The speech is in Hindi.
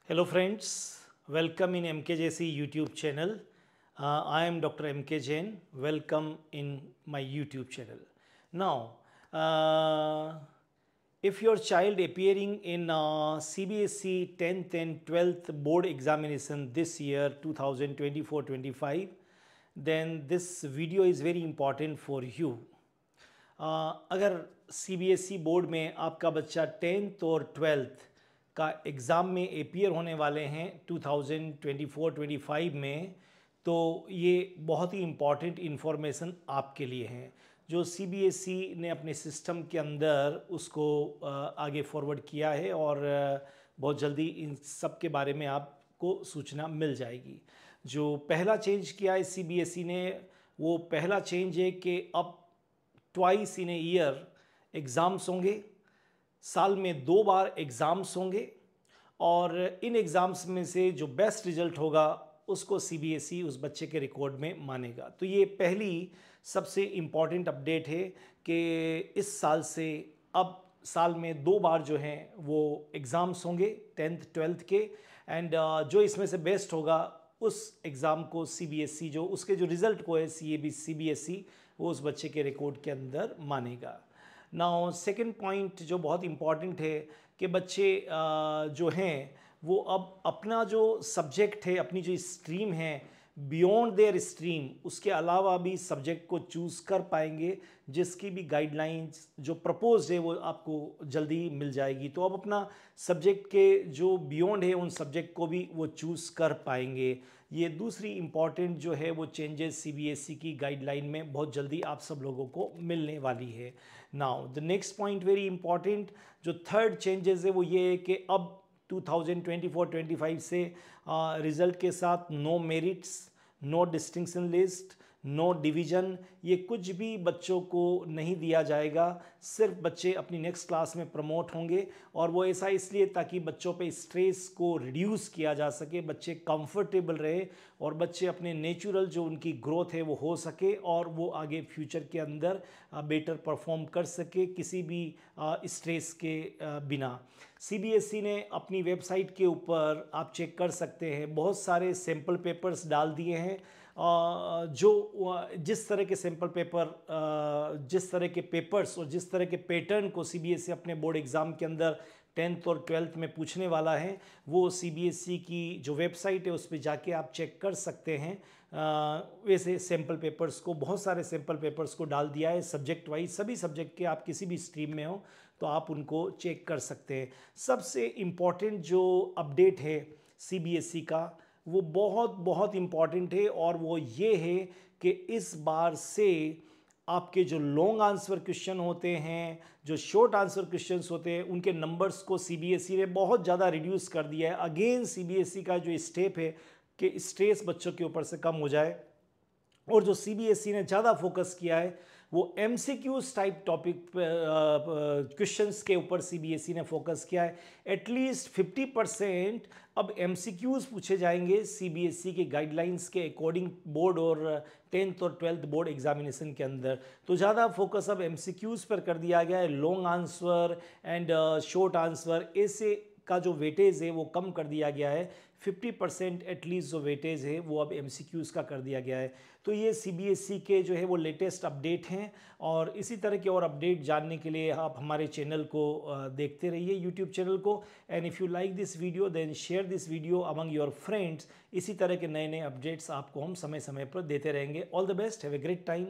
Hello friends, welcome in MKJC YouTube channel. I am Dr. MK Jain. Welcome in my YouTube channel. Now, if your child appearing in CBSE 10th and 12th board examination this year 2024-25, then this video is very important for you. अगर CBSE बोर्ड में आपका बच्चा 10th और 12th का एग्ज़ाम में अपीयर होने वाले हैं 2024-25 में, तो ये बहुत ही इम्पॉर्टेंट इन्फॉर्मेशन आपके लिए है जो CBSE ने अपने सिस्टम के अंदर उसको आगे फॉरवर्ड किया है और बहुत जल्दी इन सब के बारे में आपको सूचना मिल जाएगी। जो पहला चेंज किया है CBSE ने, वो पहला चेंज है कि अब twice in a year exams होंगे, साल में 2 बार एग्ज़ाम्स होंगे और इन एग्ज़ाम्स में से जो बेस्ट रिज़ल्ट होगा उसको CBSE उस बच्चे के रिकॉर्ड में मानेगा। तो ये पहली सबसे इम्पॉर्टेंट अपडेट है कि इस साल से अब साल में 2 बार जो हैं वो एग्ज़ाम्स होंगे 10th 12th के, एंड जो इसमें से बेस्ट होगा उस एग्ज़ाम को CBSE जो उसके जो रिज़ल्ट को है CBSE वो उस बच्चे के रिकॉर्ड के अंदर मानेगा। नाउ सेकंड पॉइंट जो बहुत इम्पॉर्टेंट है कि बच्चे जो हैं वो अब अपना जो सब्जेक्ट है, अपनी जो स्ट्रीम है, बियॉन्ड देयर स्ट्रीम उसके अलावा भी सब्जेक्ट को चूज़ कर पाएंगे, जिसकी भी गाइडलाइंस जो प्रपोज है वो आपको जल्दी मिल जाएगी। तो अब अपना सब्जेक्ट के जो बियॉन्ड है उन सब्जेक्ट को भी वो चूज़ कर पाएंगे। ये दूसरी इम्पॉर्टेंट जो है वो चेंजेस CBSE की गाइडलाइन में बहुत जल्दी आप सब लोगों को मिलने वाली है। Now the next point very important, जो थर्ड चेंजेस है वो ये है कि अब 2024-25 से रिज़ल्ट के साथ no merits, no distinction list, no division, ये कुछ भी बच्चों को नहीं दिया जाएगा। सिर्फ बच्चे अपनी नेक्स्ट क्लास में प्रमोट होंगे और वो ऐसा इसलिए ताकि बच्चों पे स्ट्रेस को रिड्यूस किया जा सके, बच्चे कंफर्टेबल रहे और बच्चे अपने नेचुरल जो उनकी ग्रोथ है वो हो सके और वो आगे फ्यूचर के अंदर बेटर परफॉर्म कर सके किसी भी स्ट्रेस के बिना। CBSE ने अपनी वेबसाइट के ऊपर आप चेक कर सकते हैं बहुत सारे सैम्पल पेपर्स डाल दिए हैं, जो जिस तरह के सैम्पल पेपर, जिस तरह के पेपर्स और जिस तरह के पैटर्न को CBSE अपने बोर्ड एग्ज़ाम के अंदर 10th और 12th में पूछने वाला है, वो CBSE की जो वेबसाइट है उस पर जाके आप चेक कर सकते हैं। वैसे सैम्पल पेपर्स को, बहुत सारे सैम्पल पेपर्स को डाल दिया है सब्जेक्ट वाइज, सभी सब्जेक्ट के आप किसी भी स्ट्रीम में हो तो आप उनको चेक कर सकते हैं। सबसे इम्पॉर्टेंट जो अपडेट है CBSE का वो बहुत बहुत इम्पॉर्टेंट है और वो ये है कि इस बार से आपके जो लॉन्ग आंसर क्वेश्चन होते हैं, जो शॉर्ट आंसर क्वेश्चंस होते हैं, उनके नंबर्स को CBSE ने बहुत ज़्यादा रिड्यूस कर दिया है। अगेन CBSE का जो स्टेप है कि स्ट्रेस बच्चों के ऊपर से कम हो जाए और जो CBSE ने ज़्यादा फोकस किया है वो MCQs टाइप टॉपिक क्वेश्चंस के ऊपर CBSE ने फोकस किया है। एटलीस्ट 50% अब MCQs पूछे जाएंगे CBSE के गाइडलाइंस के अकॉर्डिंग बोर्ड और 10th और 12th बोर्ड एग्जामिनेशन के अंदर। तो ज़्यादा फोकस अब MCQs पर कर दिया गया है, long answer and short answer ऐसे का जो वेटेज है वो कम कर दिया गया है। 50% एटलीस्ट जो वेटेज है वो अब MCQs का कर दिया गया है। तो ये CBSE के जो है वो लेटेस्ट अपडेट हैं और इसी तरह के और अपडेट जानने के लिए आप हमारे चैनल को देखते रहिए, YouTube चैनल को। And if you like this video then share this video among your friends. इसी तरह के नए नए अपडेट्स आपको हम समय समय पर देते रहेंगे। All the best, have a great time.